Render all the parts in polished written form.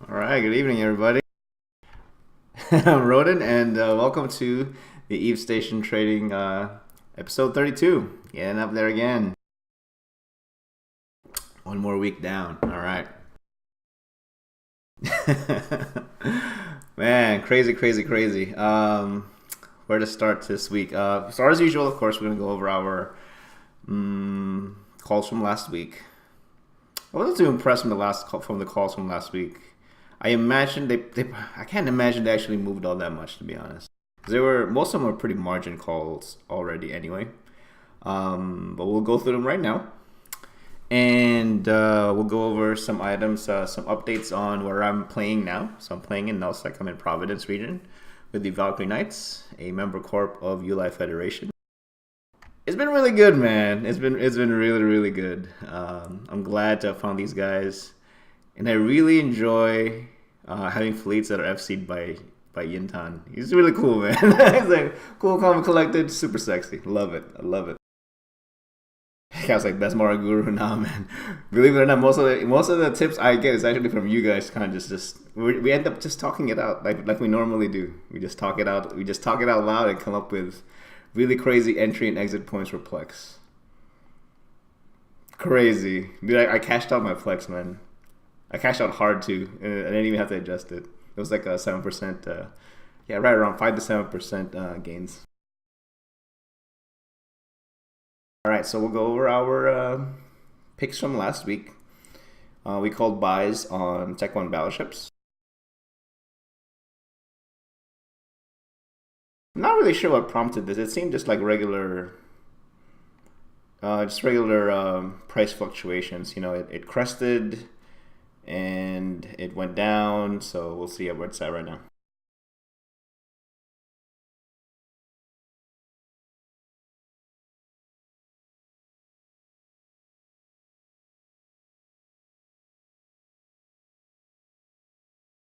All right, good evening, everybody. I'm Roden, and welcome to the Eve Station Trading episode 32. Getting up there again. One more week down. All right. Man, crazy, crazy, crazy. Where to start this week? So as usual, of course, we're gonna go over our calls from last week. I wasn't too impressed from the calls from last week. I imagine I can't imagine they actually moved all that much, to be honest. Most of them were pretty margin calls already anyway. But we'll go through them right now, and we'll go over some items, some updates on where I'm playing now. So I'm playing in Nullsec. I'm in Providence region with the Valkyrie Knights, a member corp of UI Federation. It's been really good, man. It's been really, really good. I'm glad to have found these guys, and I really enjoy having fleets that are FC'd by Yintan. He's really cool, man. He's like cool, calm, and collected, super sexy. Love it. I love it. I was like, best Mara Guru now, man. Believe it or not, most of the tips I get is actually from you guys. Kind of just we end up just talking it out like we normally do. We just talk it out. We just talk it out loud and come up with really crazy entry and exit points for Plex. Crazy, dude. I cashed out my Plex, man. I cashed out hard too, and I didn't even have to adjust it. It was like a 7%. Yeah, right around 5 to 7% gains. All right, so we'll go over our picks from last week. We called buys on Tech One battleships. I'm not really sure what prompted this. It seemed just like regular price fluctuations. You know, it crested and it went down. So we'll see where it's at right now.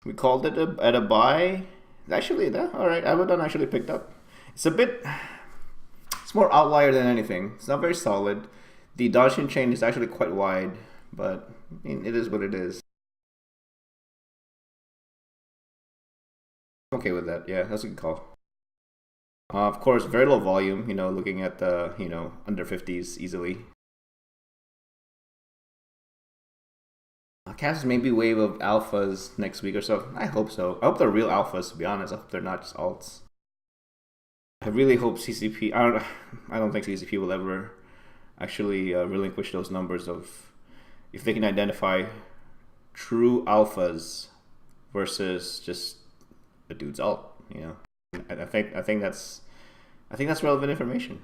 We called it at a buy. Actually, that all right. Abaddon actually picked up. It's a bit. It's more outlier than anything. It's not very solid. The Dodging chain is actually quite wide, but I mean, it is what it is. I'm okay with that. Yeah, that's a good call. Of course, very low volume. You know, looking at the under 50s easily. Cast maybe wave of alphas next week or so. I hope so. I hope they're real alphas. To be honest, I hope they're not just alts. I really hope CCP. I don't think CCP will ever actually relinquish those numbers of if they can identify true alphas versus just a dude's alt. You know, I think that's relevant information.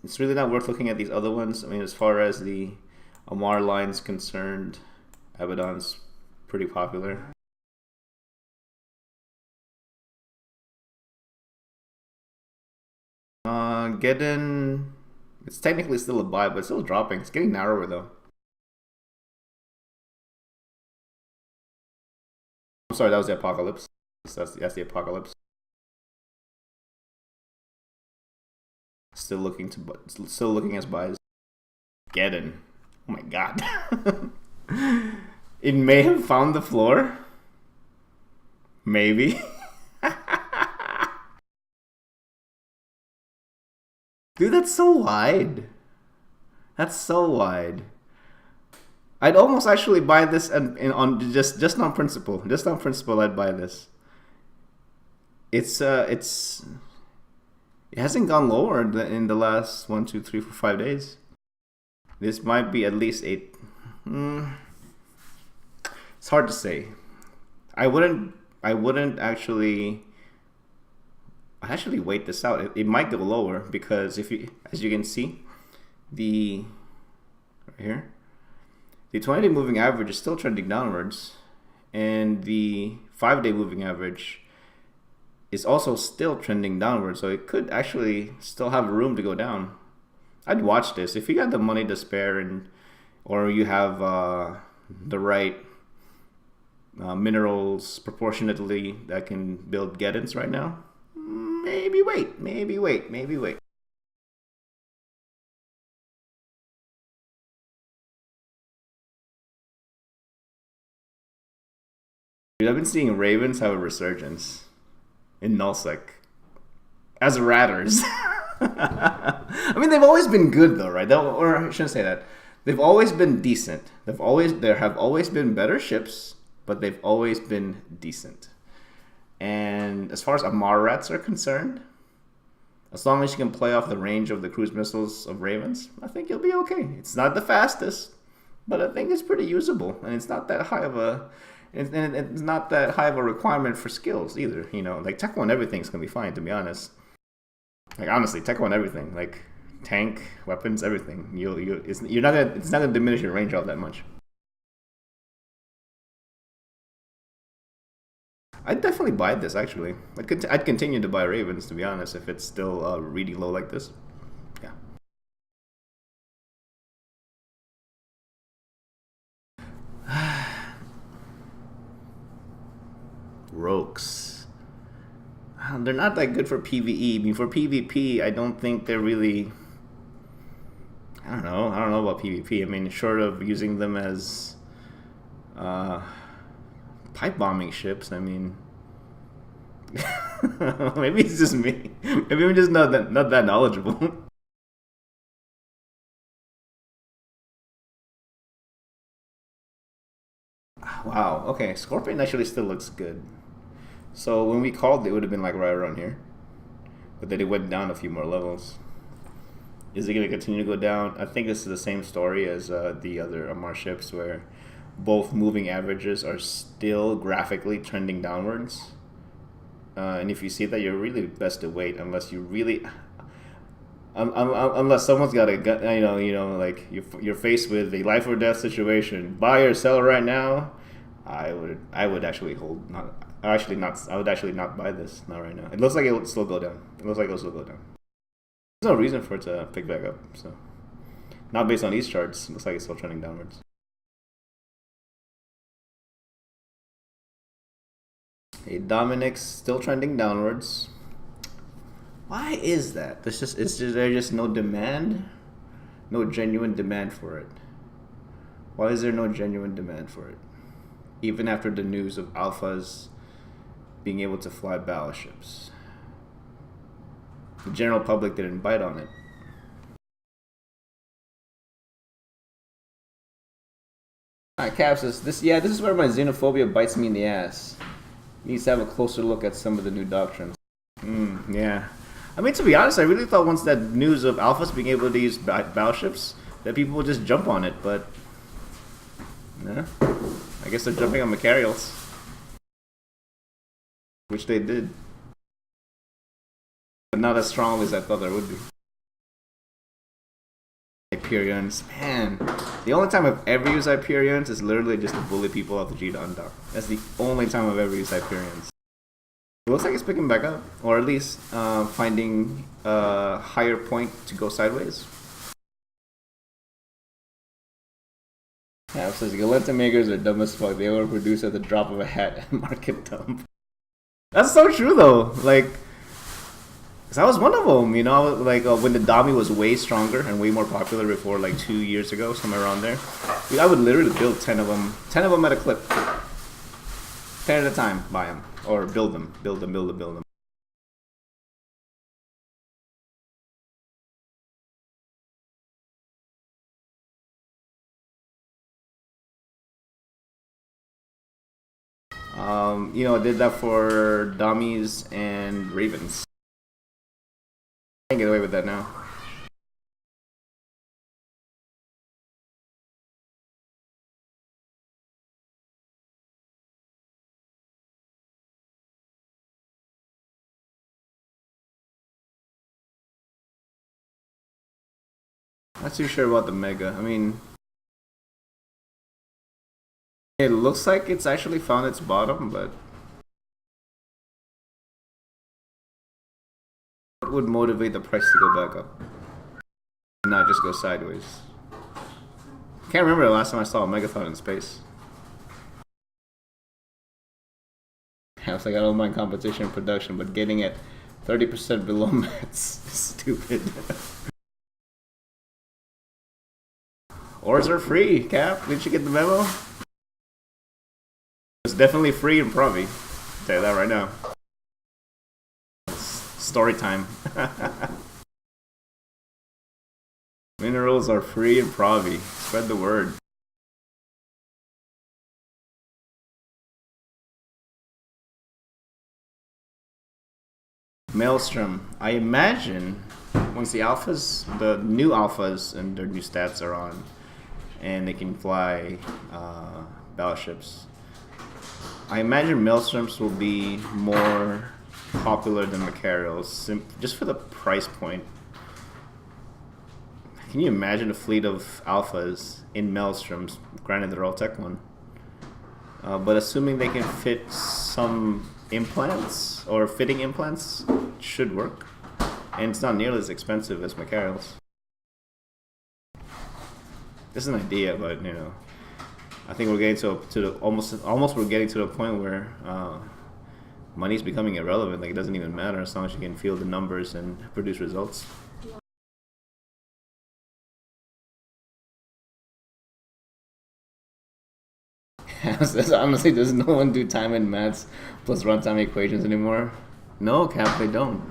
It's really not worth looking at these other ones. I mean, as far as the Amar line's concerned, Abaddon's pretty popular. Getting it's technically still a buy, but it's still dropping. It's getting narrower though. I'm sorry, that was the apocalypse. That's the apocalypse. Still looking as buys. Geddon. Oh my god. It may have found the floor. Maybe. Dude, that's so wide. That's so wide. I'd almost actually buy this on just on principle. Just on principle, I'd buy this. It's it hasn't gone lower in the last 1, 2, 3, 4, 5 days. This might be at least 8. Mm, it's hard to say. I wouldn't. I wouldn't actually. I actually wait this out. It might go lower because as you can see, the right here, the 20-day moving average is still trending downwards, and the 5-day moving average is also still trending downwards. So it could actually still have room to go down. I'd watch this if you got the money to spare or you have the right minerals proportionately that can build Geddons right now. Maybe wait. Maybe wait. Maybe wait. Dude, I've been seeing Ravens have a resurgence in nullsec as ratters. I mean, they've always been good though, right? Or I shouldn't say that. They've always been decent. There have always been better ships, but they've always been decent. And as far as Amarats are concerned, as long as you can play off the range of the cruise missiles of Ravens, I think you'll be okay. It's not the fastest, but I think it's pretty usable, and it's not that high of a requirement for skills either. You know, like Tech 1 everything's gonna be fine, to be honest. Like honestly, Tech 1 everything, like tank, weapons, everything. It's not gonna diminish your range all that much. I'd definitely buy this actually. I'd continue to buy Ravens, to be honest, if it's still reading low like this. Yeah. Rogues. They're not that good for PvE. I mean, for PvP, I don't think they're really. I don't know. I don't know about PvP. I mean, short of using them as pipe bombing ships, I mean, maybe it's just me. Maybe I'm just not that knowledgeable. Wow. Okay, Scorpion actually still looks good. So when we called, it would have been like right around here, but then it went down a few more levels. Is it going to continue to go down? I think this is the same story as the other Amar ships, where both moving averages are still graphically trending downwards. And if you see that, you're really best to wait unless you really, unless someone's got a gun, like you're faced with a life or death situation, buy or sell right now. I would actually hold not. Actually, not. I would actually not buy this. Not right now. It looks like it will still go down. It looks like it'll still go down. There's no reason for it to pick back up. So, not based on these charts. It looks like it's still trending downwards. Hey, Dominic's still trending downwards. Why is that? There's just no demand, no genuine demand for it. Why is there no genuine demand for it? Even after the news of alphas being able to fly battleships, the general public didn't bite on it. Alright, Cap says this. Yeah, this is where my xenophobia bites me in the ass. Needs to have a closer look at some of the new doctrines. Yeah. I mean, to be honest, I really thought once that news of alphas being able to use battleships, that people would just jump on it, but yeah, I guess they're jumping on machariels, which they did, but not as strongly as I thought there would be. Hyperions, man. The only time I've ever used Hyperions is literally just to bully people off the G to undock. That's the only time I've ever used Hyperions. It looks like it's picking back up, or at least finding a higher point to go sideways. Yeah, it says Galenta makers are dumb as fuck. They overproduce at the drop of a hat and market dump. That's so true though. Like, cause I was one of them, you know, like when the Dami was way stronger and way more popular before, like 2 years ago, somewhere around there. Dude, I would literally build 10 of them at a clip. 10 at a time, buy them. Or build them. Build them. I did that for dummies and ravens. I can't get away with that now. Not too sure about the mega. I mean, it looks like it's actually found its bottom, but what would motivate the price to go back up? Not just go sideways. Can't remember the last time I saw a megathon in space. I was like, I don't mind competition and production, but getting at 30% below mats is stupid. Ores are free, Cap. Didn't you get the memo? it's definitely free in Provi. I'll tell you that right now. Story time. Minerals are free in Provi. Spread the word. Maelstrom. I imagine once the new alphas and their new stats are on, and they can fly battleships, I imagine Maelstroms will be more popular than machariels, just for the price point. Can you imagine a fleet of alphas in Maelstroms? Granted, they're all Tech 1. But assuming they can fit some implants or fitting implants, should work. And it's not nearly as expensive as machariels. This is an idea, but I think we're getting to almost we're getting to the point where money's becoming irrelevant. Like, it doesn't even matter as long as you can feel the numbers and produce results. Honestly, does no one do time and maths plus runtime equations anymore? No, Cap, they don't.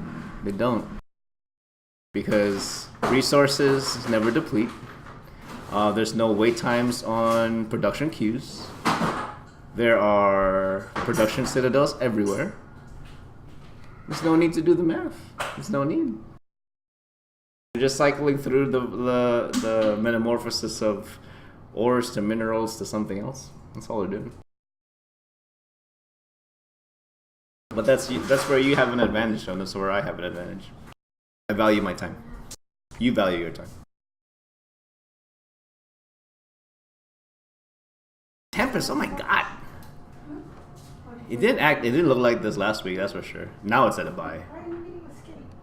They don't. Because resources never deplete. There's no wait times on production queues. There are production citadels everywhere. There's no need to do the math. There's no need. You're just cycling through the metamorphosis of ores to minerals to something else. That's all they're doing. But that's where you have an advantage, and that's where I have an advantage. I value my time. You value your time. Tempest, oh my god. It didn't look like this last week, that's for sure. Now it's at a buy.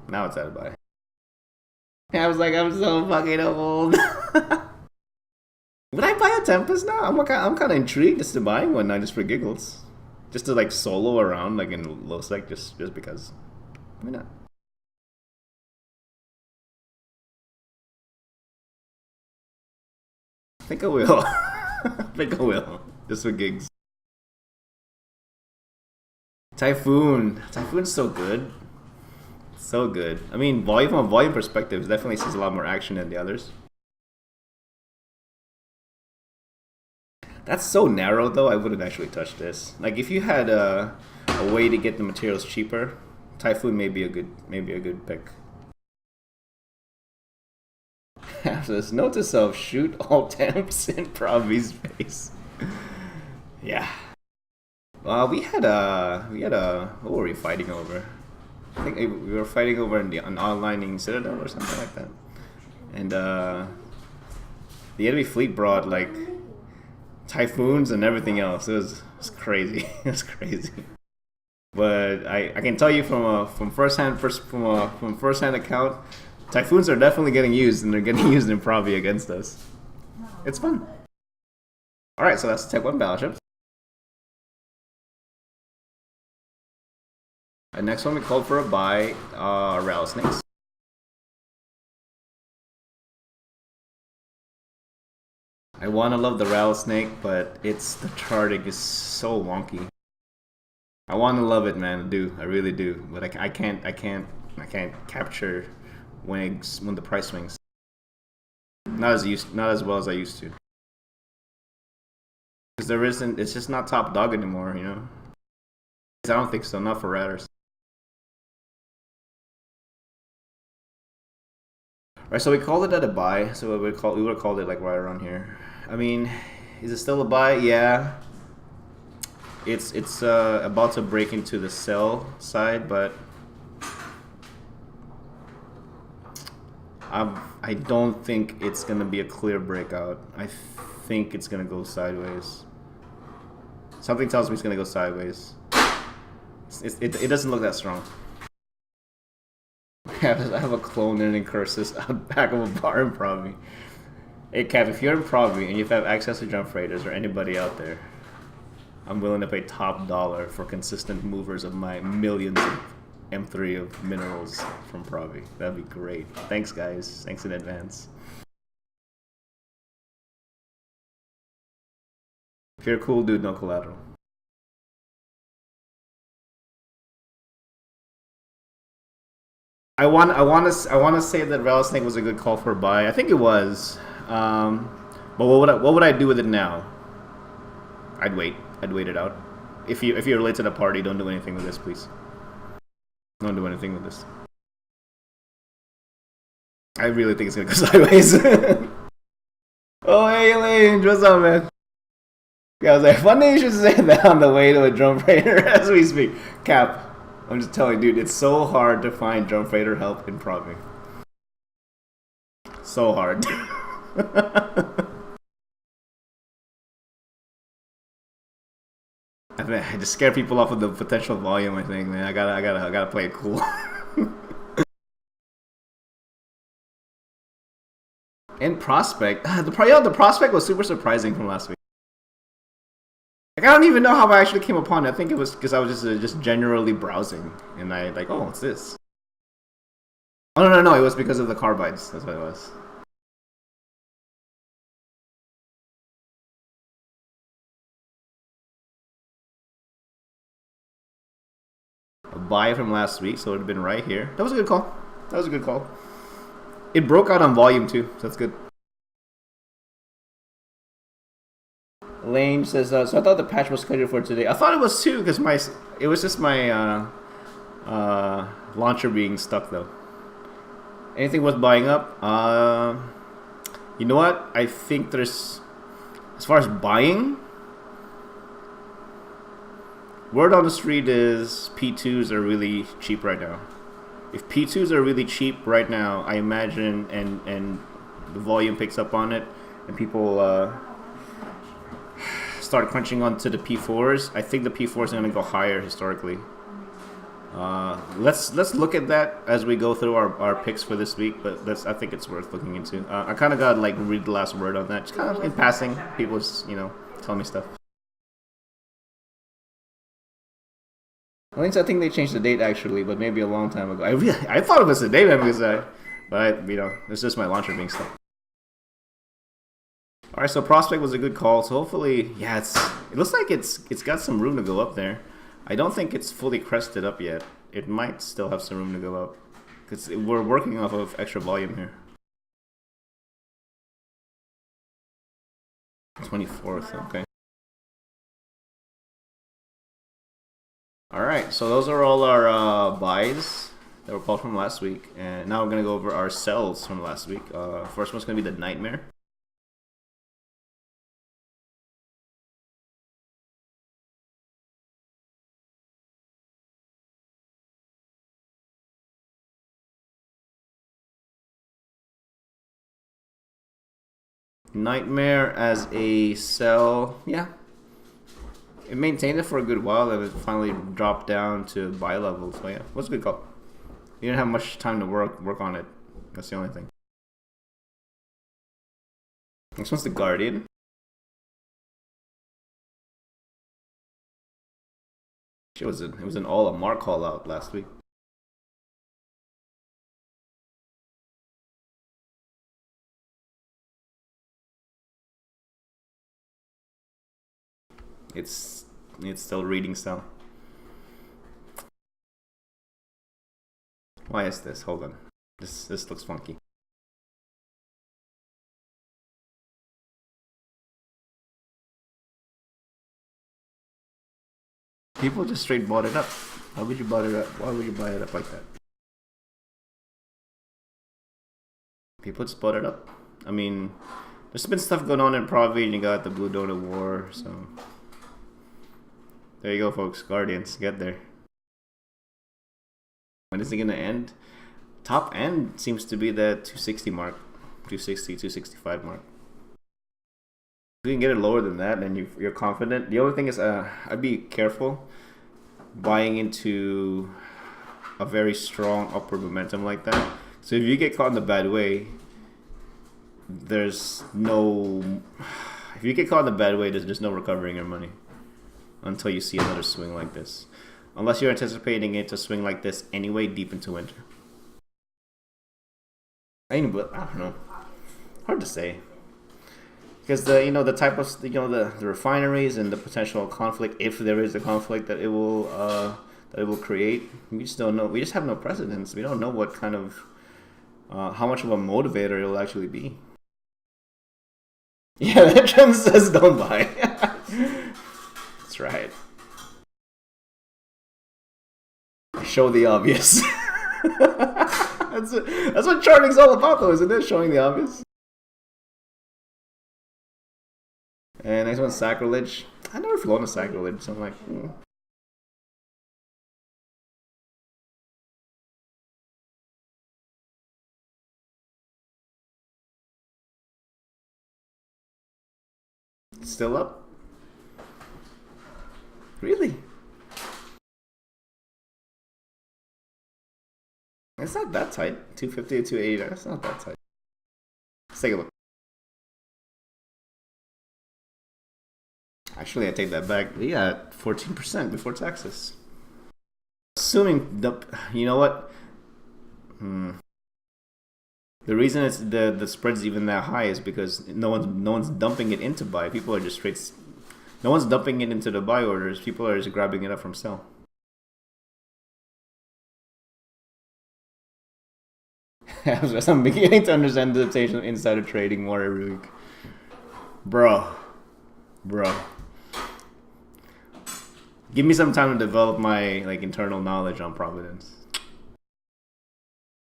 Now it's at a buy. I was like, I'm so fucking old. Would I buy a Tempest now? I'm kind of intrigued just to buying one now, just for giggles. Just to like solo around like in low sec, just because. Why not? I think I will. I think I will. Just for gigs. Typhoon's so good. So good. I mean, from a volume perspective, it definitely sees a lot more action than the others. That's so narrow, though. I wouldn't actually touch this. Like, if you had a way to get the materials cheaper, Typhoon may be a good pick. There's note to self: shoot all temps in Provi's face. Yeah. We had what were we fighting over? I think we were fighting over an onlining citadel or something like that. And the enemy fleet brought like typhoons and everything else. It was crazy. It was crazy. But I can tell you from first hand account, typhoons are definitely getting used, and they're getting used in Provi against us. It's fun. All right, so that's Tech 1 battleships. And next one we called for a buy, rattlesnakes. I want to love the rattlesnake, but the charting is so wonky. I want to love it, man. I do. I really do. But I can't capture when the price swings. Not as well as I used to. Because it's just not top dog anymore, you know? I don't think so, not for ratters. Alright, so we called it at a buy, so we would have called it like right around here. I mean, is it still a buy? Yeah. It's about to break into the sell side, but I don't think it's gonna be a clear breakout. I think it's gonna go sideways. Something tells me it's gonna go sideways. It doesn't look that strong. I have a clone and curses out back of a bar in Provi. Hey Kev, if you're in Provi and you have access to jump freighters or anybody out there, I'm willing to pay top dollar for consistent movers of my millions of M3 of minerals from Provi. That'd be great. Thanks guys. Thanks in advance. If you're a cool dude, no collateral. I want to say that Rattlesnake was a good call for a buy. I think it was. But what would I do with it now? I'd wait. I'd wait it out. If you're late to the party, don't do anything with this, please. Don't do anything with this. I really think it's gonna go sideways. Oh, hey, Elaine, what's up, man? Yeah, I was like, funny you should say that on the way to a drum freighter as we speak. Cap, I'm just telling you, dude, it's so hard to find drum freighter help in Provi. So hard. I just scare people off with the potential volume. I think, man. I gotta play it cool. And Prospect, the Prospect was super surprising from last week. Like, I don't even know how I actually came upon it. I think it was because I was just generally browsing, and I like, oh, what's this? Oh no, it was because of the carbides. That's what it was. A buy from last week, so it would have been right here. That was a good call. That was a good call. It broke out on volume too, so that's good. Lane says, so I thought the patch was scheduled for today. I thought it was too, because it was just my launcher being stuck though. Anything worth buying up? You know what? I think there's, as far as buying, word on the street is P2s are really cheap right now. If P2s are really cheap right now, I imagine, and the volume picks up on it, and people start crunching onto the P4s, I think the P4s are going to go higher historically. Let's look at that as we go through our picks for this week, but I think it's worth looking into. I kind of got to like read the last word on that, just kind of in passing. People just tell me stuff. I think they changed the date actually, but maybe a long time ago. I thought it was the date, man, because it's just my launcher being stuck. All right, so Prospect was a good call. So hopefully, yeah, it looks like it's got some room to go up there. I don't think it's fully crested up yet. It might still have some room to go up because we're working off of extra volume here. 24th, okay. All right, so those are all our buys that were called from last week, and now we're gonna go over our sells from last week. First one's gonna be the Nightmare. Nightmare as a sell, yeah. It maintained it for a good while, then it finally dropped down to buy level. So yeah, what's a good call? You didn't have much time to work on it. That's the only thing. Next one's the Guardian. It was an all a mark call out last week. It's still reading still. Why is this? Hold on. This looks funky. People just straight bought it up. Why would you buy it up? Why would you buy it up like that? People just bought it up. I mean, there's been stuff going on in Provi, and you got the Blue Donut War, so there you go, folks. Guardians, get there. When is it gonna end? Top end seems to be the 260 mark, 260, 265 mark. If you can get it lower than that, then you're confident. The only thing is, I'd be careful buying into a very strong upward momentum like that. So if you get caught in the bad way, there's no recovering your money until you see another swing like this. Unless you're anticipating it to swing like this anyway deep into winter. I don't know. Hard to say. Because the type of the refineries and the potential conflict, if there is a conflict, that it will that it will create. We just don't know. We just have no precedence. We don't know what kind of, how much of a motivator it'll actually be. Yeah, that trend says don't buy. That's right. Show the obvious. That's what charting's all about, though, isn't it? Showing the obvious. And next one, sacrilege. I never flown a sacrilege, so I'm like, Still up? Really? It's not that tight. 250 to 280. That's not that tight. Let's take a look. Actually, I take that back. We got 14% before taxes. Assuming you know what? The reason it's the spread's even that high is because no one's dumping it into buy. People are just straight. No one's dumping it into the buy orders. People are just grabbing it up from sell. I'm beginning to understand the temptation of insider trading more every week. Bro. Give me some time to develop my internal knowledge on Providence.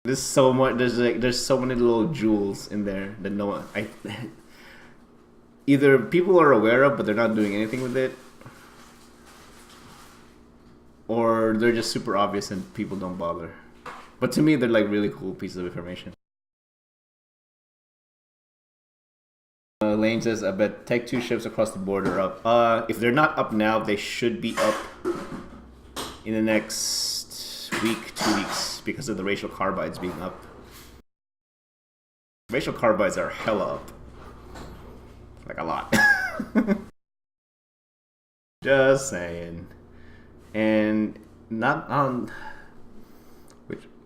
There's so much. There's so many little jewels in there that no one. Either people are aware of, but they're not doing anything with it, or they're just super obvious and people don't bother. But to me, they're like really cool pieces of information. Lane says, I bet take 2 ships across the border up. If they're not up now, they should be up in the next week, 2 weeks, because of the racial carbides being up. Racial carbides are hella up. Like a lot. Just saying. And not on...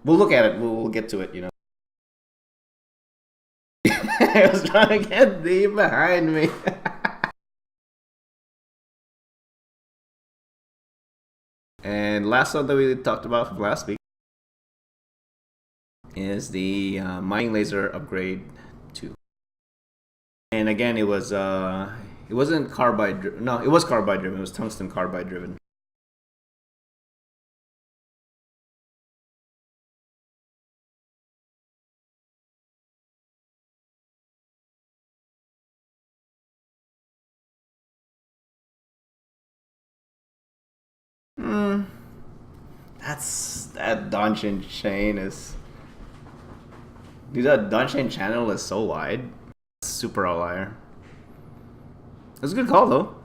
We'll look at it. We'll get to it, you know. I was trying to get thee behind me. And last one that we talked about from last week is the mining laser upgrade 2. And again, it wasn't carbide. No, it was carbide driven. It was tungsten carbide driven. That Danshin chain is... Dude, that Danshin channel is so wide. Super outlier. It's a good call though.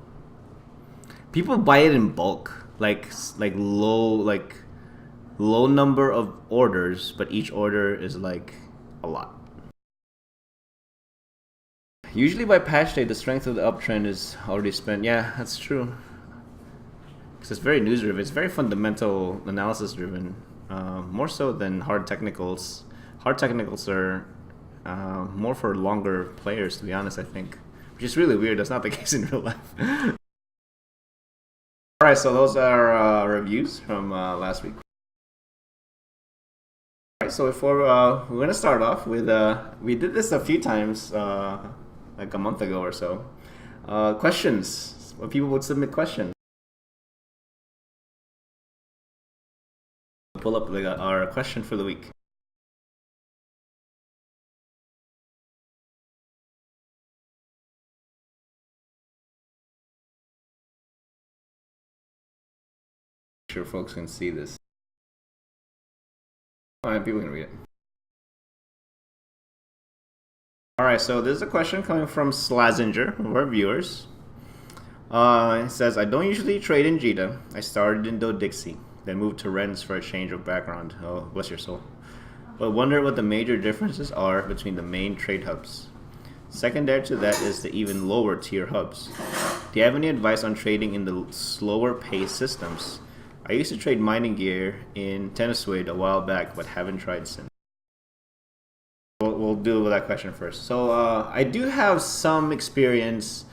People buy it in bulk. Like low number of orders, but each order is like a lot. Usually by patch day, the strength of the uptrend is already spent. Yeah, that's true. Because it's very news driven. It's very fundamental analysis driven. More so than hard technicals. Hard technicals are more for longer players, to be honest, I think. Which is really weird. That's not the case in real life. Alright, so those are reviews from last week. Alright, so before we're going to start off with... we did this a few times, like a month ago or so. Questions. When people would submit questions. Pull up our question for the week. Sure folks can see this. Alright, people can read it. Alright, so there's a question coming from Slazenger, one of our viewers. It says, I don't usually trade in Jita. I started in Do-Dixie, then moved to Rens for a change of background. Oh, bless your soul. But wonder what the major differences are between the main trade hubs. Secondary to that is the even lower tier hubs. Do you have any advice on trading in the slower pace systems? I used to trade mining gear in Tenniswade a while back, but haven't tried since. We'll deal with that question first. So I do have some experience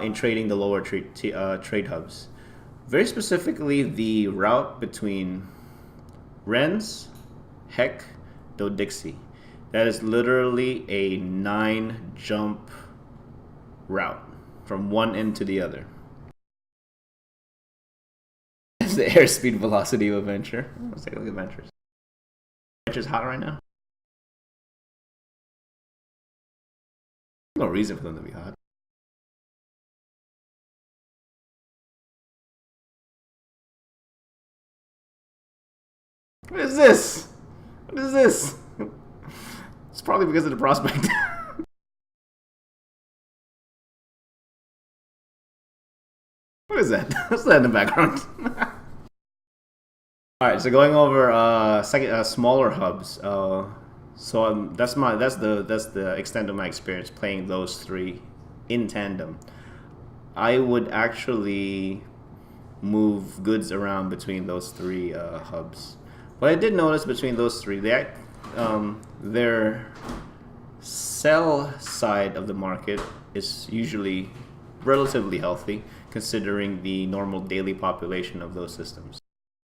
in trading the lower trade hubs. Very specifically, the route between Rennes, Heck, Dodixie. That is literally a 9 jump route from one end to the other. It's the airspeed velocity of Adventure. Let's take a look at Adventures. Adventure's hot right now. No reason for them to be hot. What is this? What is this? It's probably because of the prospect. What is that? What's that in the background? All right, so going over smaller hubs. That's the extent of my experience playing those three in tandem. I would actually move goods around between those three hubs. What I did notice between those three, their sell side of the market is usually relatively healthy, considering the normal daily population of those systems.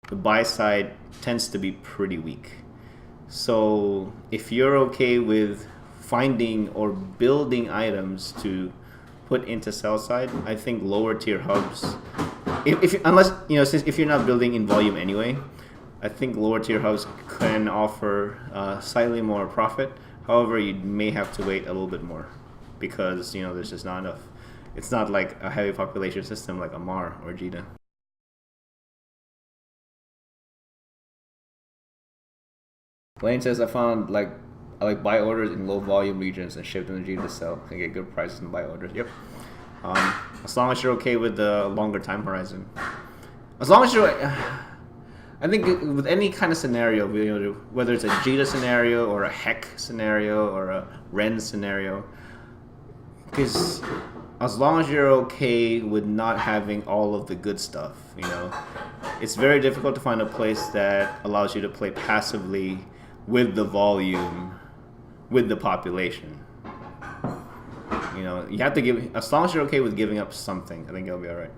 The buy side tends to be pretty weak. So if you're okay with finding or building items to put into sell side, I think lower tier hubs, if you're not building in volume anyway, I think lower tier hubs can offer slightly more profit. However, you may have to wait a little bit more because there's just not enough. It's not like a heavy population system like Amar or Jita. Blaine says I like buy orders in low volume regions and ship them to Jita to sell and get good prices in buy orders. Yep. As long as you're okay with the longer time horizon. As long as you're, I think with any kind of scenario, whether it's a Jita scenario or a Heck scenario or a Ren scenario, because as long as you're okay with not having all of the good stuff, it's very difficult to find a place that allows you to play passively with the volume, with the population. You have to give, as long as you're okay with giving up something, I think it'll be all right.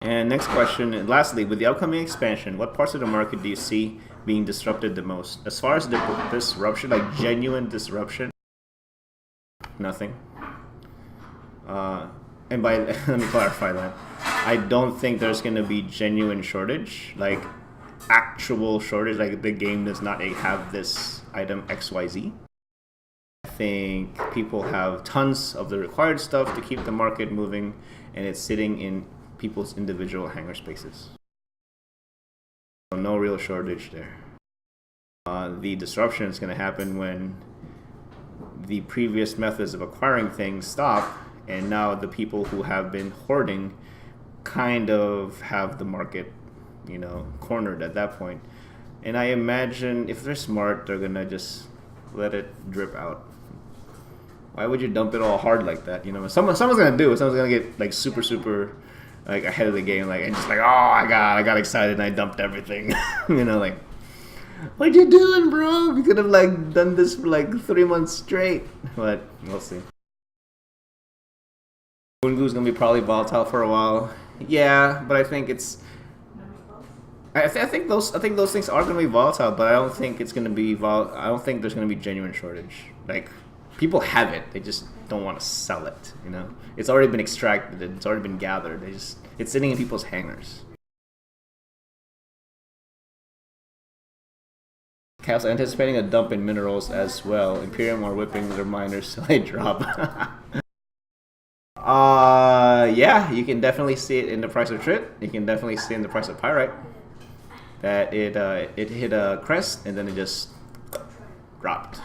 And next question, and lastly, with the upcoming expansion, what parts of the market do you see being disrupted the most? As far as disruption, like genuine disruption, nothing. And by let me clarify that. I don't think there's going to be genuine shortage, like actual shortage, like the game does not have this item XYZ. I think people have tons of the required stuff to keep the market moving, and it's sitting in people's individual hangar spaces. So no real shortage there. The disruption is going to happen when the previous methods of acquiring things stop, and now the people who have been hoarding kind of have the market, cornered at that point. And I imagine if they're smart, they're gonna just let it drip out. Why would you dump it all hard like that? Someone's gonna do it. Someone's gonna get like super like ahead of the game, and just like, oh, I got excited and I dumped everything. Like, what you doing, bro? We could have done this for 3 months straight. But we'll see. Moongu's gonna be probably volatile for a while. Yeah, but I think it's. I think those things are gonna be volatile, but I don't think it's gonna be I don't think there's gonna be genuine shortage. Like, people have it, they just don't want to sell it. It's already been extracted, it's already been gathered. It's sitting in people's hangars. Chaos anticipating a dump in minerals as well. Imperium are whipping their miners till they drop. Yeah, you can definitely see it in the price of Trit. You can definitely see it in the price of Pyrite. That it hit a crest and then it just dropped.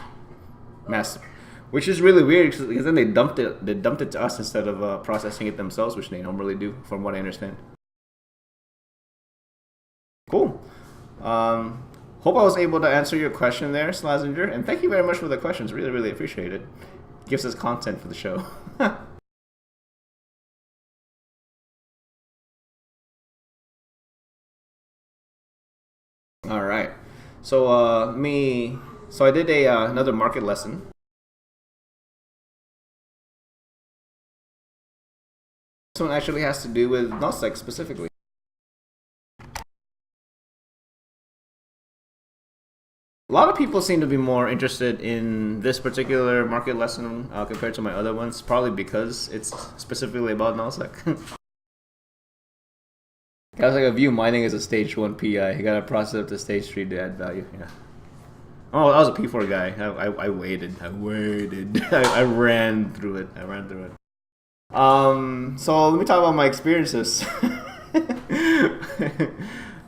Massive. Which is really weird because then they dumped it to us instead of processing it themselves, which they normally do, from what I understand. Cool. Hope I was able to answer your question there, Slazenger, and thank you very much for the questions. Really, really appreciate it. Gives us content for the show. All right. So I did another market lesson. This one actually has to do with nullsec specifically. A lot of people seem to be more interested in this particular market lesson compared to my other ones, probably because it's specifically about nullsec. Guys like a view mining is a stage 1 PI. You gotta process up to stage 3 to add value. Yeah. Oh, I was a P4 guy. I waited. I ran through it. So let me talk about my experiences.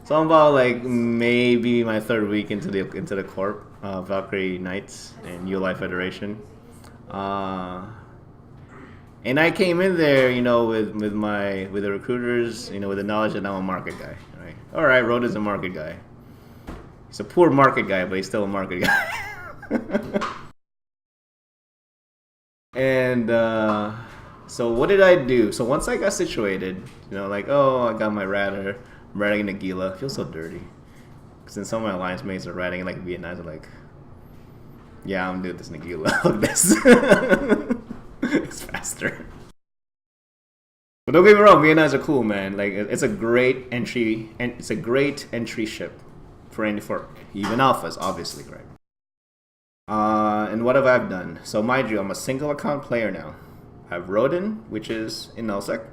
So I'm about like maybe my 3rd week into the corp, Valkyrie Knights and UI Federation, and I came in there, with the recruiters, with the knowledge that I'm a market guy. Right? All right, Rhoda's a market guy. He's a poor market guy, but he's still a market guy. And so what did I do? So once I got situated, I got my radar. I'm ratting in Nagila. It feels so dirty. Because then some of my alliance mates are ratting in like Vietnam. They're like, yeah, I'm doing this Nagila. Look this. It's faster. But don't get me wrong, Vietnams are cool, man. Like it's a great entry, and it's a great entry ship for even alphas, obviously, right? And what have I done? So mind you, I'm a single account player now. I have Rodin, which is in nullsec.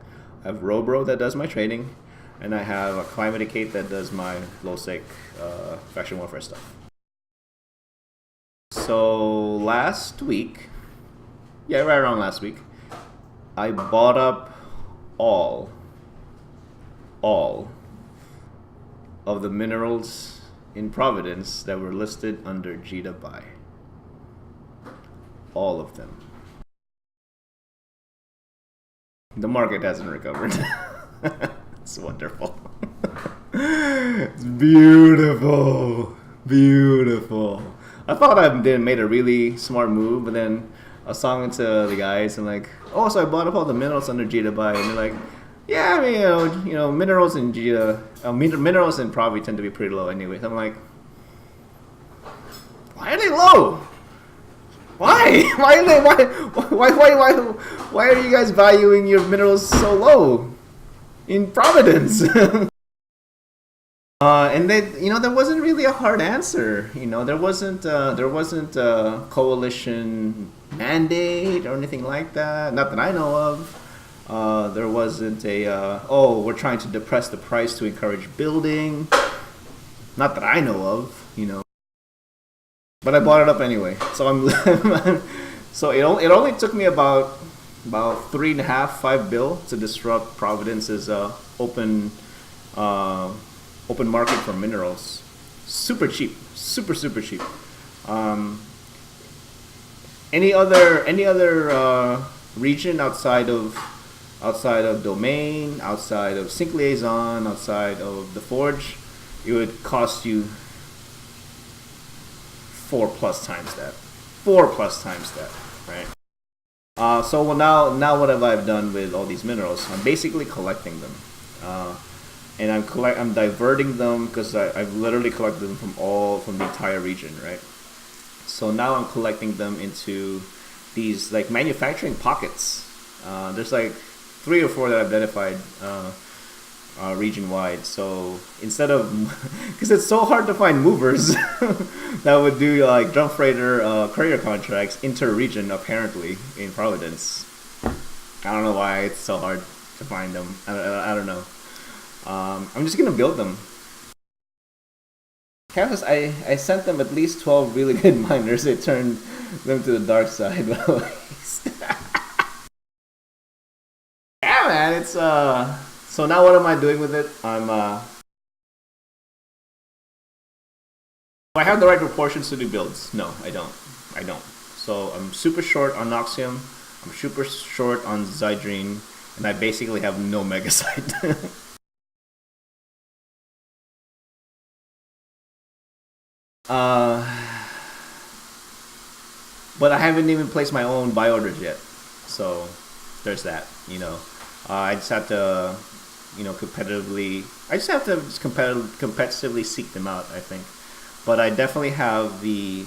I have Robro that does my trading. And I have a Climaticate that does my low-sec faction warfare stuff. So last week, right around last week, I bought up all of the minerals in Providence that were listed under G to buy. All of them. The market hasn't recovered. It's wonderful. It's beautiful. I thought I made a really smart move, but then I was talking to the guys and like, oh, so I bought up all the minerals under G to buy, and they're like, yeah, I mean, minerals in minerals in Provi tend to be pretty low anyway. So I'm like, why are they low? Why are you guys valuing your minerals so low in Providence? And there wasn't really a hard answer. There wasn't a coalition mandate or anything like that. Not that I know of. There wasn't we're trying to depress the price to encourage building. Not that I know of. But I bought it up anyway. So so it only took me about 3.5 bill to disrupt Providence's open market for minerals. Super cheap, super cheap. Any other region outside of Domain, outside of Sync Liaison, outside of the Forge, it would cost you 4+ times that. 4+ times that, right? So now what have I done with all these minerals? I'm basically collecting them, and I'm diverting them because I've literally collected them from the entire region, right? So now I'm collecting them into these like manufacturing pockets. There's like 3 or 4 that I've identified region wide. So instead of, because it's so hard to find movers that would do like jump freighter courier contracts inter-region apparently in Providence. I don't know why it's so hard to find them. I don't know. I'm just gonna build them. Campus, I sent them at least 12 really good miners. They turned them to the dark side. Yeah, man, it's So now what am I doing with it? Do I have the right proportions to do builds? No, I don't. So I'm super short on Noxium, I'm super short on Zydrine, and I basically have no Megasite. But I haven't even placed my own buy orders yet. So there's that, I just have to, competitively seek them out, I think. But I definitely have the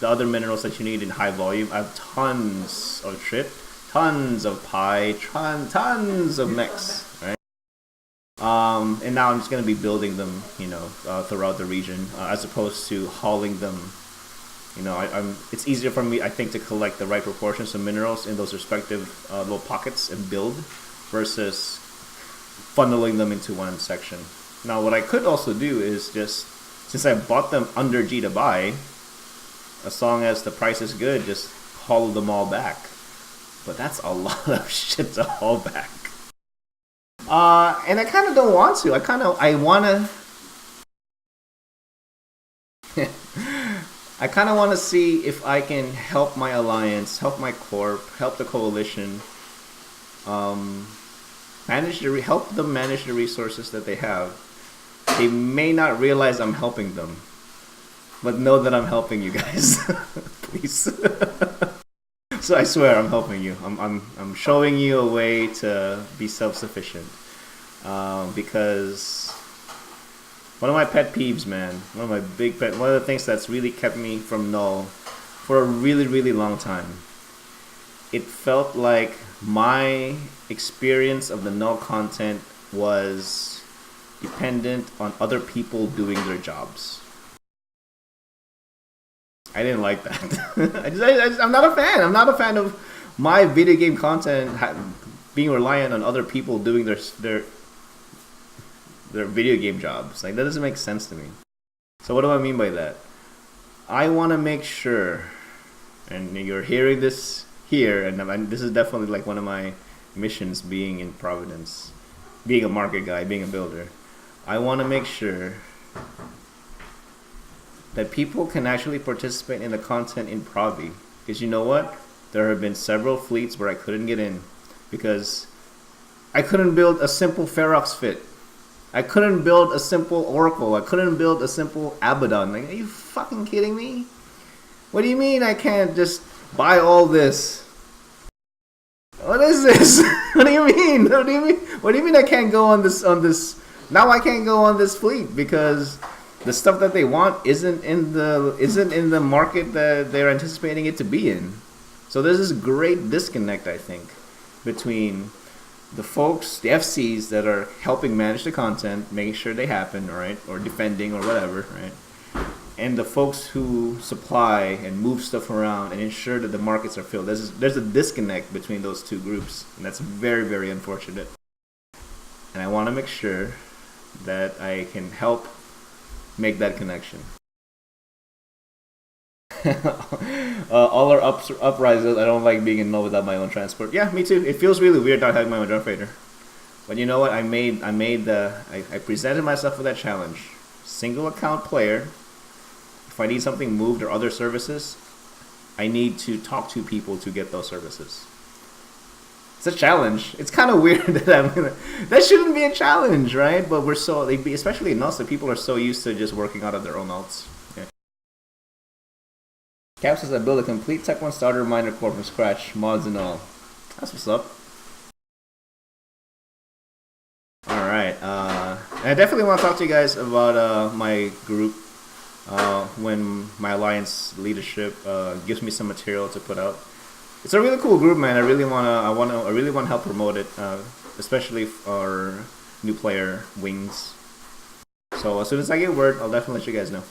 other minerals that you need in high volume. I have tons of trip, tons of pie, tons of mechs, right? And now I'm just gonna be building them, throughout the region, as opposed to hauling them. It's easier for me, I think, to collect the right proportions of minerals in those respective little pockets and build, versus funneling them into one section. Now, what I could also do is just, since I bought them under G to buy, as long as the price is good, just haul them all back. But that's a lot of shit to haul back. And I kind of don't want to. I want to... I kind of want to see if I can help my alliance, help my corp, help the coalition, help them manage the resources that they have. They may not realize I'm helping them, but know that I'm helping you guys. Please. So I swear I'm helping you. I'm showing you a way to be self-sufficient, because one of my pet peeves, man, one of the things that's really kept me from null for a really, really long time, it felt like my experience of the null content was dependent on other people doing their jobs. I didn't like that. I'm not a fan. I'm not a fan of my video game content being reliant on other people doing their video game jobs. Like, that doesn't make sense to me. So what do I mean by that? I want to make sure, and you're hearing this here, and this is definitely like one of my missions being in Providence, being a market guy, being a builder. I want to make sure that people can actually participate in the content in Provi. Because you know what? There have been several fleets where I couldn't get in because I couldn't build a simple Ferox fit. I couldn't build a simple Oracle. I couldn't build a simple Abaddon. Like, are you fucking kidding me? What do you mean I can't just buy all this? What is this? What do you mean? What do you mean I can't go on this? Now I can't go on this fleet because the stuff that they want isn't in the market that they're anticipating it to be in. So there's this great disconnect, I think, between the folks, the FCs that are helping manage the content, making sure they happen, right, or defending or whatever, right, and the folks who supply and move stuff around and ensure that the markets are filled. There's a disconnect between those two groups, and that's very, very unfortunate. And I want to make sure that I can help make that connection. All our uprisers, I don't like being in null without my own transport. Yeah, me too. It feels really weird not having my own drum fader. But you know what? I presented myself with that challenge. Single account player. If I need something moved or other services, I need to talk to people to get those services. It's a challenge. It's kind of weird that that shouldn't be a challenge, right? But we're so, especially in us, that people are so used to just working out of their own alts. Yeah. Cap says I built a complete Tech 1 starter miner core from scratch, mods and all. That's what's up. Alright, I definitely want to talk to you guys about my group when my alliance leadership gives me some material to put out. It's a really cool group, man. I really want to help promote it, especially for new player wings. So as soon as I get word, I'll definitely let you guys know.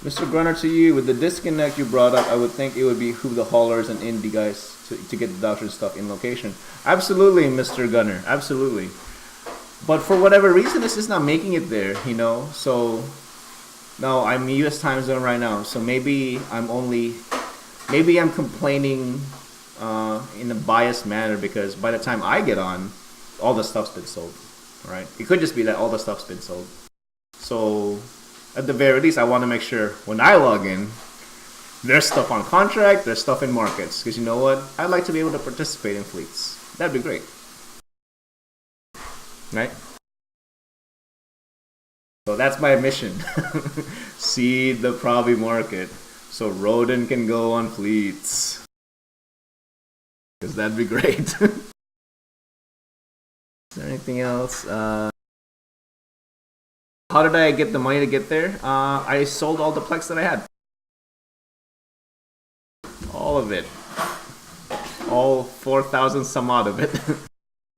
Mr. Grunner, to you, with the disconnect you brought up, I would think it would behoove the haulers and indie guys to get the doctrine stuff in location. Absolutely, Mr. Gunner, absolutely. But for whatever reason, it's just not making it there, you know? So, no, I'm US time zone right now, so maybe I'm complaining in a biased manner because by the time I get on, all the stuff's been sold, right? It could just be that all the stuff's been sold. So, at the very least, I want to make sure when I log in, there's stuff on contract, there's stuff in markets. Because you know what? I'd like to be able to participate in fleets. That'd be great. Right? So that's my mission. Seed the Provi market so Rodin can go on fleets. Because that'd be great. Is there anything else? How did I get the money to get there? I sold all the plex that I had. All of it. All 4,000 some odd of it.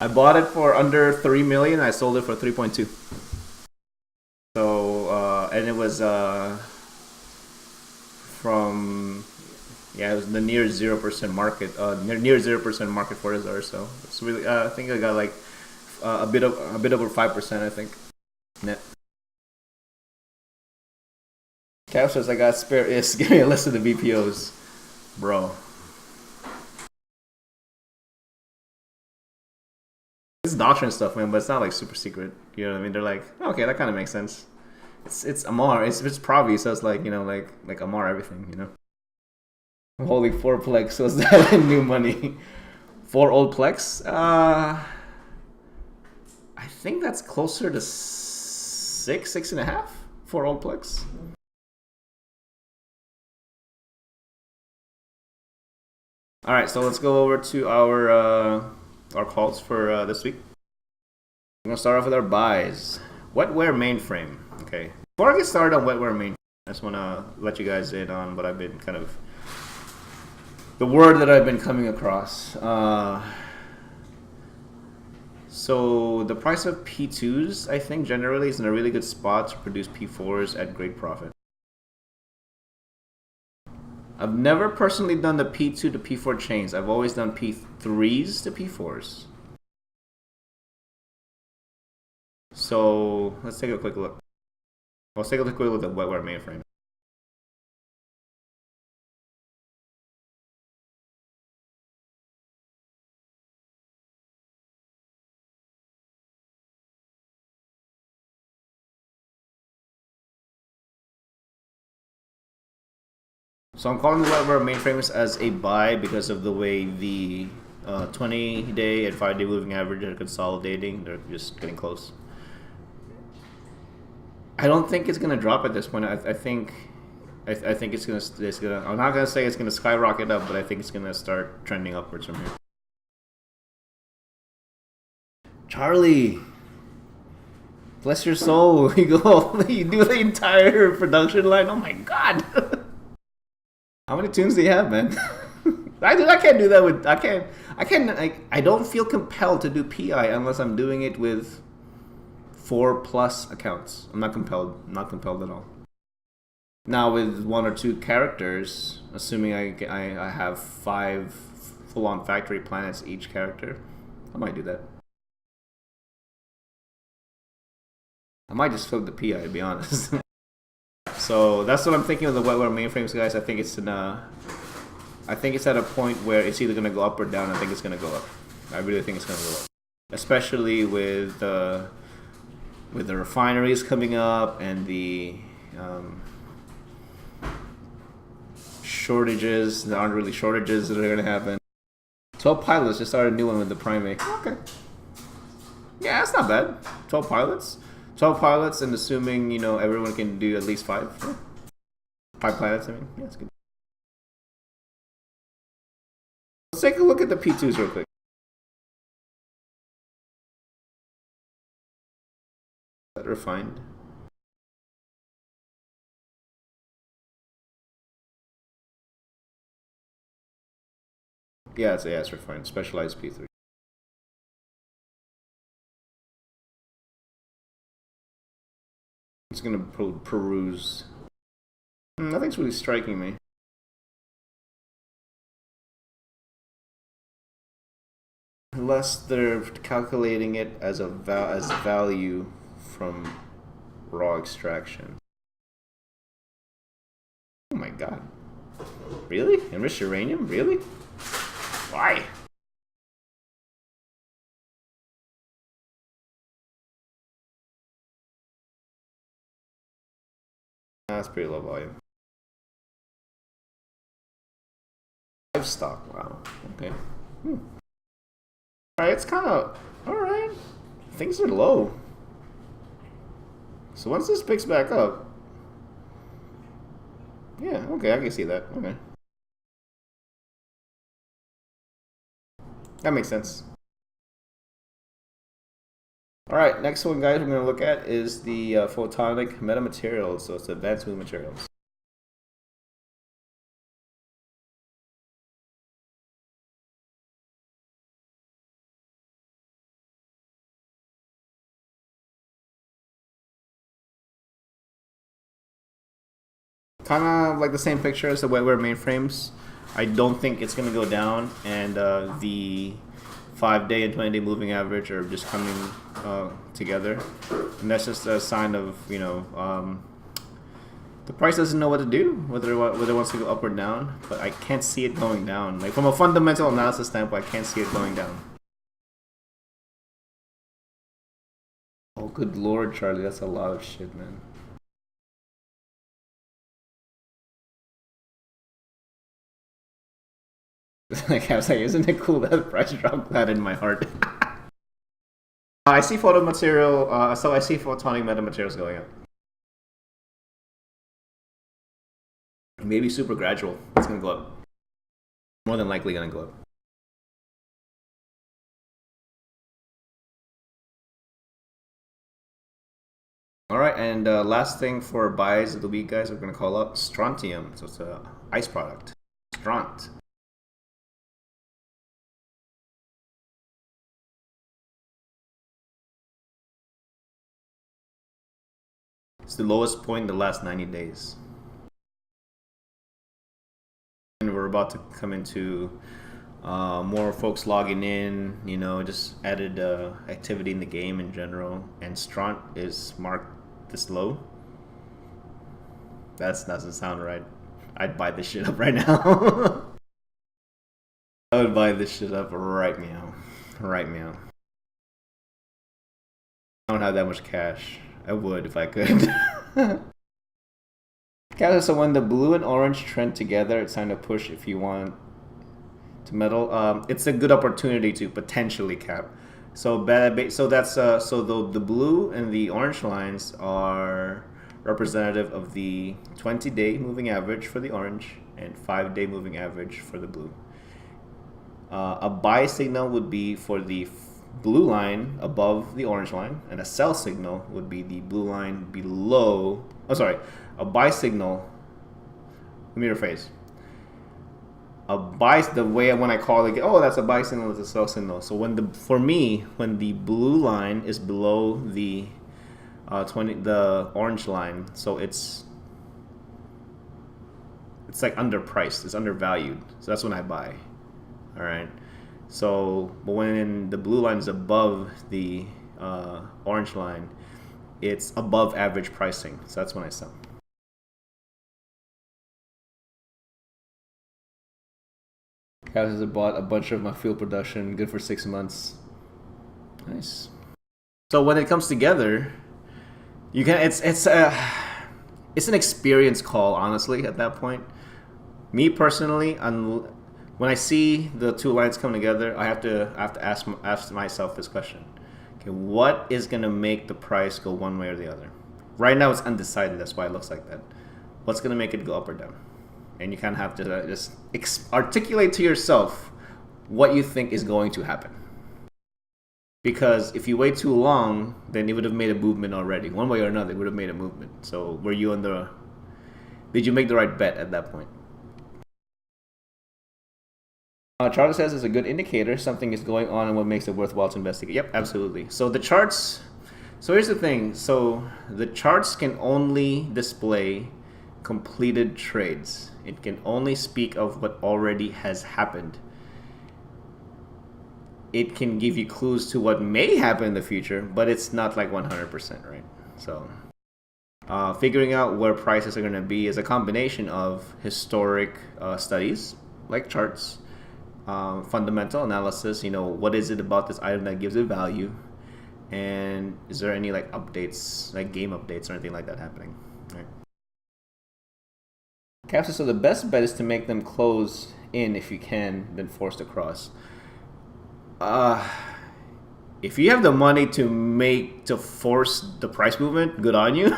I bought it for under 3 million. I sold it for 3.2. So, and it was from, yeah, it was the near 0% market, near 0% market for Azar. So it's really, I think I got like a bit over 5%. I think net. Cap says I got spare is. Give me a list of the BPOs, bro. It's doctrine stuff, man, but it's not like super secret. You know what I mean? They're like, okay, that kind of makes sense. It's Amar. It's Provi, so it's like, you know, like Amar everything. You know. I'm holding 4 Plex, so is that new money? 4 old Plex. I think that's closer to 6.5 for old Plex. All right, so let's go over to our calls for this week. We're gonna start off with our buys. Wetware mainframe. Okay. Before I get started on wetware mainframe, I just wanna let you guys in on what I've been kind of the word that I've been coming across. So the price of P2s, I think, generally is in a really good spot to produce P4s at great profit. I've never personally done the P2 to P4 chains. I've always done P3s to P4s. So let's take a quick look. Let's take a quick look at wetware mainframe. So I'm calling the wetware mainframes as a buy because of the way the 20-day and 5-day moving average are consolidating. They're just getting close. I don't think it's gonna drop at this point. I think it's gonna. I'm not gonna say it's gonna skyrocket up, but I think it's gonna start trending upwards from here. Charlie, bless your soul. You go. You do the entire production line. Oh my god. How many tunes do you have, man? I can't do that with. I don't feel compelled to do PI unless I'm doing it with 4+ accounts. I'm not compelled. I'm not compelled at all. Now with 1 or 2 characters, assuming I have 5 full-on factory planets each character, I might do that. I might just flip the PI, to be honest. So that's what I'm thinking of the wetware mainframes, guys. I think it's at a point where it's either gonna go up or down. I think it's gonna go up. I really think it's gonna go up, especially with the refineries coming up and the shortages. There aren't really shortages that are gonna happen. 12 pilots just started a new one with the primate. Okay, yeah, that's not bad. 12 pilots. 12 pilots, and assuming, you know, everyone can do at least 5. Yeah. 5 planets, I mean. Yeah, it's good. Let's take a look at the P2s real quick. That refined. Yeah, it's refined. Specialized P3. It's gonna peruse. Nothing's really striking me. Unless they're calculating it as as value from raw extraction. Oh my god. Really? Enriched uranium? Really? Why? That's pretty low volume. Livestock, wow. Okay. Alright, it's kind of... Alright. Things are low. So once this picks back up... Yeah, okay, I can see that. Okay. That makes sense. Alright, next one, guys, we're going to look at is the photonic metamaterials. So it's advanced smooth materials. kind of like the same picture as the Wetware mainframes. I don't think it's going to go down, and the 5-day and 20-day moving average are just coming together, and that's just a sign of the price doesn't know what to do, whether it wants to go up or down. But I can't see it going down. Like from a fundamental analysis standpoint, I can't see it going down. Oh, good lord, Charlie, that's a lot of shit, man. Like I was like, isn't it cool that the price dropped that in my heart? I see photo material, so I see photonic metamaterials going up. Maybe super gradual. It's gonna go up. More than likely gonna go up. All right, and last thing for buys of the week, guys, we're gonna call up strontium. So it's a ice product. Stront. It's the lowest point in the last 90 days. And we're about to come into more folks logging in, just added activity in the game in general. And Stront is marked this low. That doesn't sound right. I'd buy this shit up right now. I would buy this shit up right meow. Right meow. I don't have that much cash. I would if I could. So when the blue and orange trend together, it's time to push if you want to meddle. It's a good opportunity to potentially cap. So that's the blue and the orange lines are representative of the 20-day moving average for the orange and 5-day moving average for the blue. A buy signal would be for the blue line above the orange line, and a sell signal would be the blue line below. Oh, sorry, a buy signal. Let me rephrase. A buy, the way when I call it, oh, that's a buy signal, it's a sell signal. So when the blue line is below the the orange line, so it's like underpriced, it's undervalued. So that's when I buy. All right. So, but when the blue line is above the orange line, it's above average pricing. So that's when I sell. Guys, I bought a bunch of my field production, good for 6 months. Nice. So when it comes together, you can. It's an experience call, honestly. At that point, me personally, when I see the two lines come together, I have to ask myself this question: okay, what is gonna make the price go one way or the other? Right now, it's undecided. That's why it looks like that. What's gonna make it go up or down? And you kind of have to just articulate to yourself what you think is going to happen. Because if you wait too long, then it would have made a movement already. One way or another, it would have made a movement. So did you make the right bet at that point? Charlie says it's a good indicator. Something is going on and what makes it worthwhile to investigate. Yep, absolutely. So the charts, so here's the thing. So the charts can only display completed trades. It can only speak of what already has happened. It can give you clues to what may happen in the future, but it's not like 100%, right? So figuring out where prices are going to be is a combination of historic studies, like charts, fundamental analysis, what is it about this item that gives it value, and is there any like updates, like game updates or anything like that happening, right? Captain, so the best bet is to make them close in if you can, then force to cross. If you have the money to force the price movement, good on you.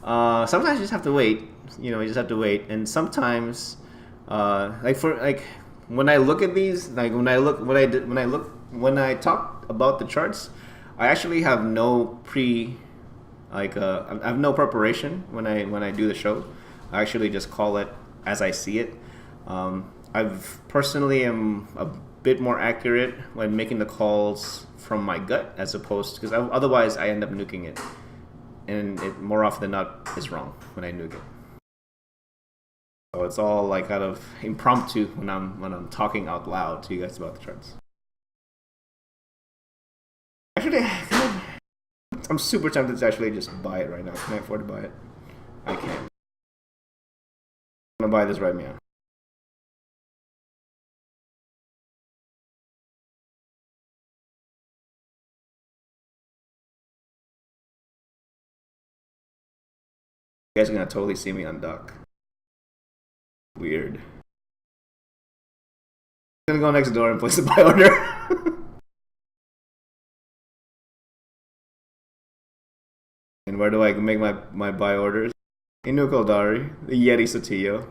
Sometimes you just have to wait. You just have to wait, and sometimes, when I look at these, when I talk about the charts, I actually have no I have no preparation when I do the show. I actually just call it as I see it. I've personally am a bit more accurate when making the calls from my gut as opposed to, because otherwise I end up nuking it, and it more often than not is wrong when I nuke it. So it's all like kind of impromptu when I'm talking out loud to you guys about the charts. Actually, I'm super tempted to actually just buy it right now. Can I afford to buy it? I can't. I'm gonna buy this right now. You guys are gonna totally see me on duck. Weird. I'm gonna go next door and place a buy order. And where do I make my buy orders? Inuko Dari, the Yeti Sotillo.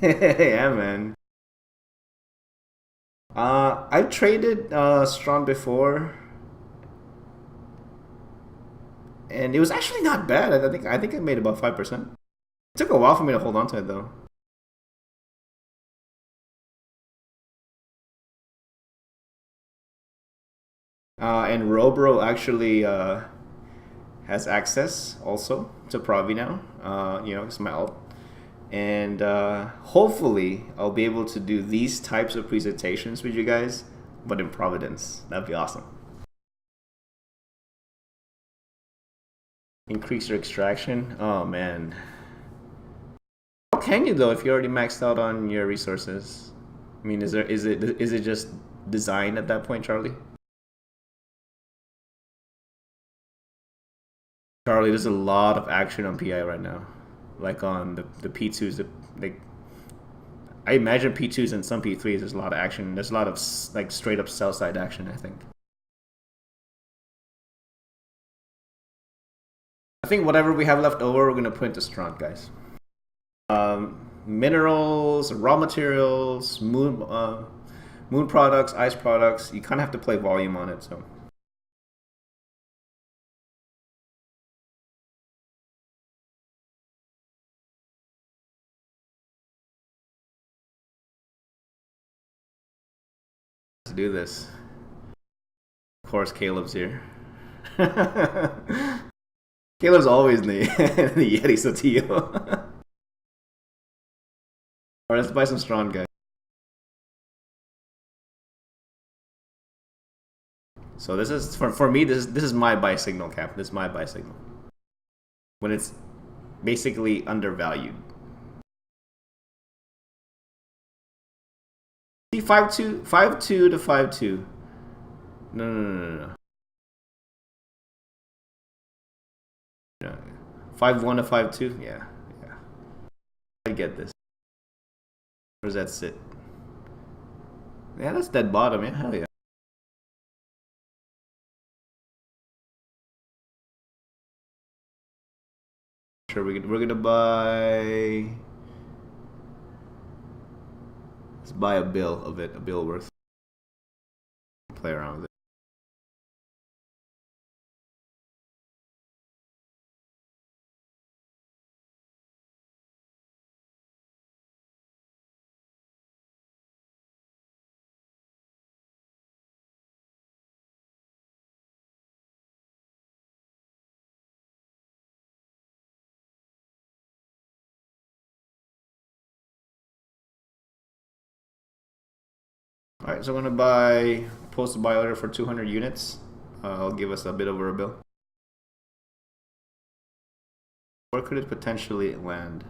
Yeah, man. I've traded Strong before, and it was actually not bad. I think I made about 5%. It took a while for me to hold on to it though. And Robro actually has access also to Provi now. It's my alt. And hopefully I'll be able to do these types of presentations with you guys, but in Providence. That'd be awesome. Increase your extraction? Oh man. How can you though if you're already maxed out on your resources? I mean, is it just design at that point, Charlie? Charlie, there's a lot of action on PI right now. Like on the P2s, I imagine P2s and some P3s, there's a lot of action. There's a lot of like straight up sell side action, I think. I think whatever we have left over, we're gonna put into Strong, guys. Minerals, raw materials, moon products, ice products. You kind of have to play volume on it, so. To do this. Of course, Caleb's here. Caleb's always the the Yeti Sotillo. Alright, let's buy some Strong, guys. So this is for me. This is my buy signal, Cap. This is my buy signal when it's basically undervalued. See 5.2, 5.2 to 5.2. No. 5.1 to 5.2. Yeah. I get this. Where does that sit? Yeah, that's dead bottom. Yeah, hell yeah. Sure, we're gonna buy. Let's buy a bill of it, a bill worth. Play around with it. All right, so I'm gonna post a buy order for 200 units. I'll give us a bit over a bill. Where could it potentially land?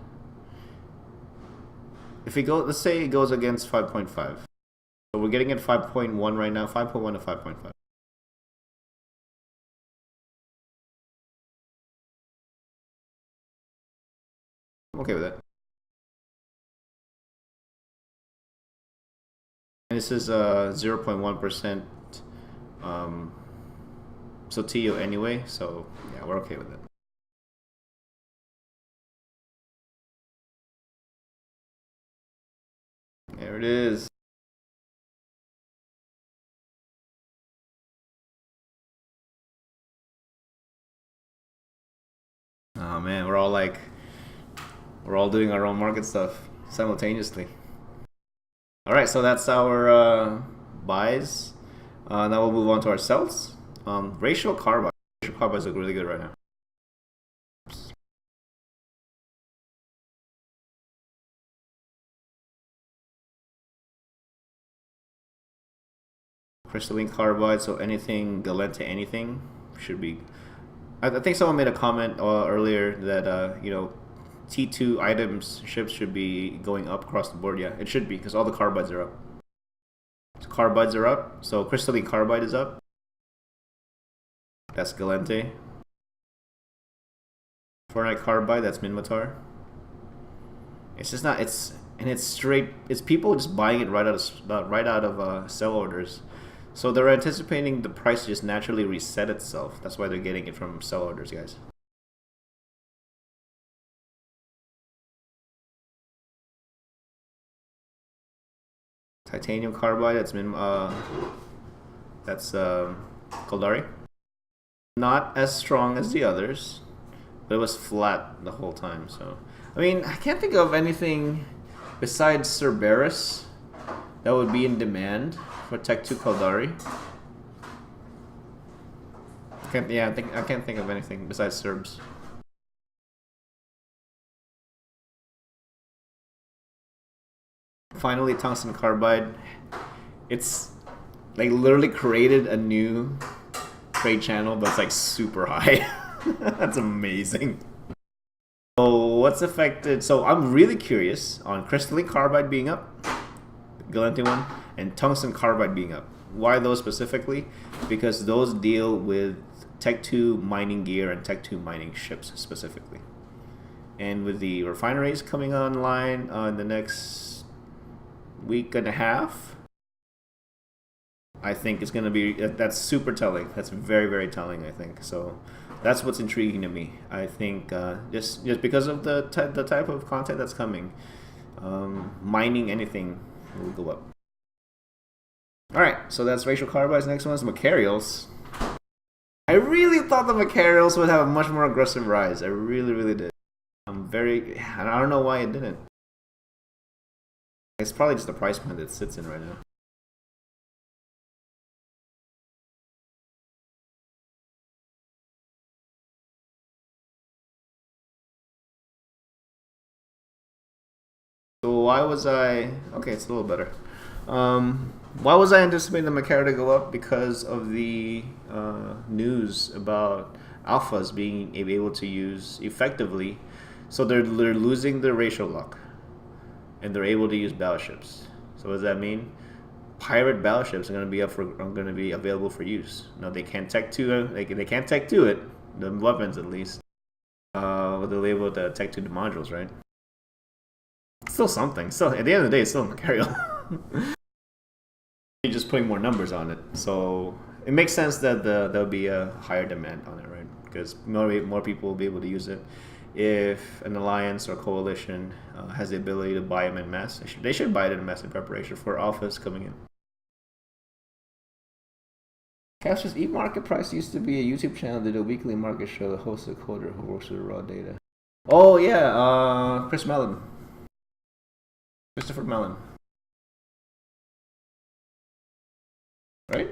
If it goes, let's say it goes against 5.5. So we're getting at 5.1 right now, 5.1 to 5.5. I'm okay with that. And this is 0.1% Sotillo anyway, so yeah, we're okay with it. There it is. Oh man, we're all doing our own market stuff simultaneously. All right, so that's our buys. Now we'll move on to our sells. Racial carbides. Racial carbides look really good right now. Crystalline carbide, so anything galente, anything should be. I think someone made a comment earlier that T2 items ships should be going up across the board. Yeah, it should be because all the carbides are up. So carbides are up, so crystalline carbide is up. That's galente. Fortnite carbide, that's Minmatar. It's just not. It's straight. It's people just buying it right out of sell orders. So they're anticipating the price to just naturally reset itself. That's why they're getting it from sell orders, guys. Titanium carbide. That's Koldari. Not as strong as the others, but it was flat the whole time. So I mean, I can't think of anything besides Cerberus that would be in demand for Tech 2 Koldari. I can't think of anything besides Serbs. Finally, tungsten carbide. It's like literally created a new trade channel, but it's like super high. That's amazing. So what's affected? So I'm really curious on crystalline carbide being up, the Galente one, and tungsten carbide being up. Why those specifically? Because those deal with Tech 2 mining gear and Tech 2 mining ships specifically. And with the refineries coming online in the next week and a half, I think it's going to be, that's super telling. That's very, very telling, I think. So that's what's intriguing to me. I think just because of the type of content that's coming, mining anything will go up. All right, so that's racial carbides. Next one is machariels. I really thought the machariels would have a much more aggressive rise. I really, really did. I don't know why it didn't. It's probably just the price point it sits in right now. So why was I... Okay, it's a little better. Why was I anticipating the Macaro to go up? Because of the news about alphas being able to use effectively. So they're losing their racial lock, and they're able to use battleships. So what does that mean? Pirate battleships are going to be available for use. No, they can't Tech 2. They can't Tech 2 it. The weapons at least. What they label the Tech 2 modules, right? Still something. Still, at the end of the day, it's still material. You're just putting more numbers on it, so it makes sense that there'll be a higher demand on it, right? Because more people will be able to use it if an alliance or coalition has the ability to buy them in mass. They should buy it in mass in preparation for alphas coming in. Cash's e-market price used to be a YouTube channel that did a weekly market show that hosts a coder who works with raw data. Oh yeah, Christopher Mellon. Right?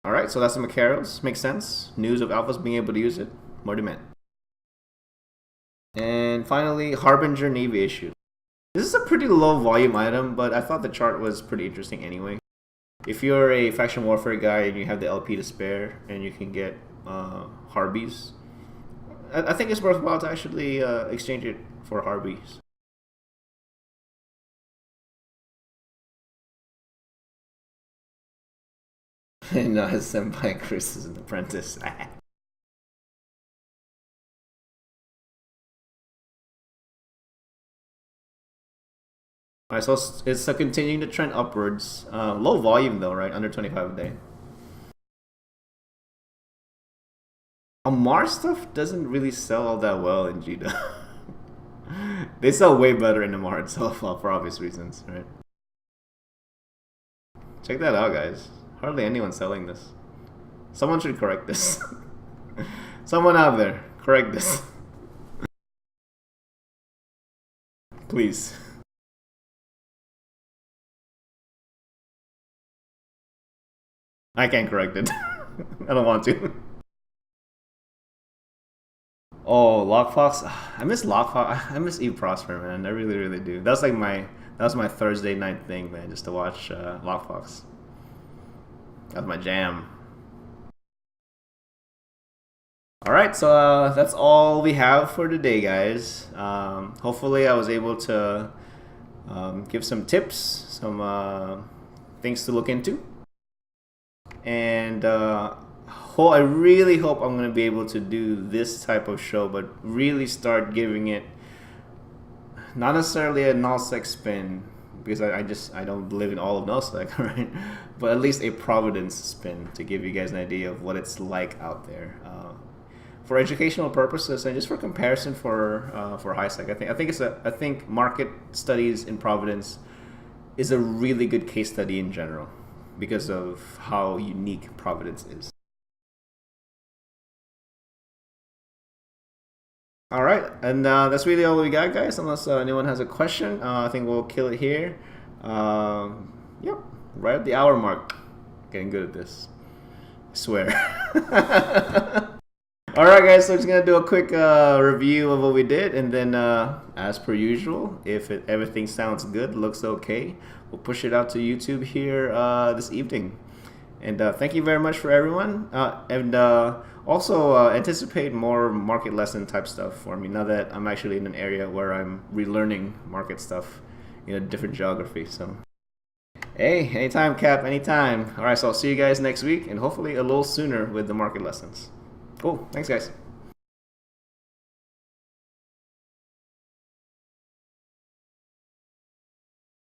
Alright, so that's the Macarios. Makes sense. News of alphas being able to use it. More demand. And finally, Harbinger Navy issue. This is a pretty low volume item, but I thought the chart was pretty interesting anyway. If you're a faction warfare guy and you have the LP to spare and you can get Harbies, I think it's worthwhile to actually exchange it for Harbies. And his senpai Chris is an apprentice. Alright, so it's continuing to trend upwards. Low volume though, right? Under 25 a day. Mars stuff doesn't really sell all that well in Jita. They sell way better in the Mar itself for obvious reasons, right? Check that out, guys. Hardly anyone selling this. Someone should correct this. Someone out there, correct this. Please. I can't correct it. I don't want to. Oh, Lockfox. I miss Lockfox. I miss Eve Prosper, man. I really, really do. That was my Thursday night thing, man, just to watch Lockfox. That was my jam. All right, so that's all we have for today, guys. Hopefully, I was able to give some tips, some things to look into, and I really hope I'm going to be able to do this type of show, but really start giving it not necessarily a nullsec spin because I don't live in all of nullsec, right? But at least a Providence spin to give you guys an idea of what it's like out there. For educational purposes and just for comparison for HiSec, I think market studies in Providence is a really good case study in general because of how unique Providence is. All right, and that's really all we got, guys. Unless anyone has a question, I think we'll kill it here. Yep, right at the hour mark. Getting good at this. I swear. All right, guys. So I'm just gonna do a quick review of what we did, and then, as per usual, if everything sounds good, looks okay, we'll push it out to YouTube here this evening. And thank you very much for everyone. And also anticipate more market lesson type stuff for me now that I'm actually in an area where I'm relearning market stuff in a different geography. So, hey, anytime, Cap, anytime. All right, so I'll see you guys next week and hopefully a little sooner with the market lessons. Cool. Thanks, guys.